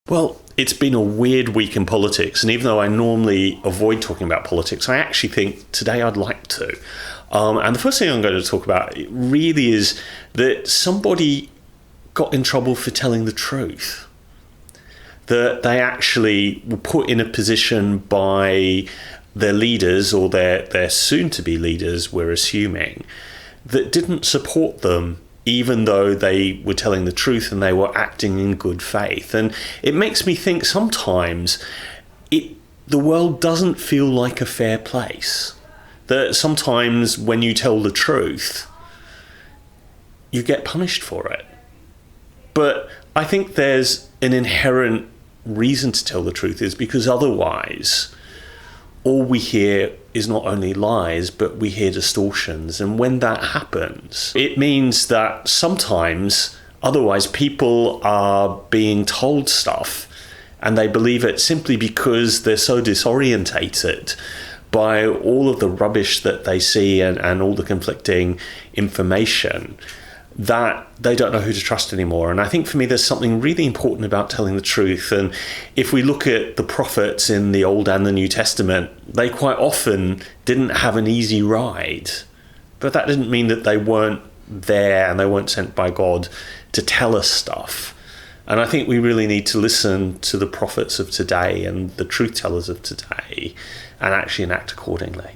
Well, it's been a weird week in politics, and even though I normally avoid talking about politics, I actually think today I'd like to. And the first thing I'm going to talk about really is that somebody got in trouble for telling the truth. That they actually were put in a position by their leaders, or their soon-to-be leaders, we're assuming, that didn't support them even though they were telling the truth and they were acting in good faith. And it makes me think sometimes the world doesn't feel like a fair place. That sometimes when you tell the truth, you get punished for it. But I think there's an inherent reason to tell the truth, is because otherwise all we hear is not only lies, but we hear distortions. And when that happens, it means that sometimes otherwise people are being told stuff and they believe it simply because they're so disorientated by all of the rubbish that they see and all the conflicting information, that they don't know who to trust anymore. And I think for me, there's something really important about telling the truth. And if we look at the prophets in the Old and the New Testament, they quite often didn't have an easy ride. But that didn't mean that they weren't there and they weren't sent by God to tell us stuff. And I think we really need to listen to the prophets of today and the truth tellers of today and actually enact accordingly.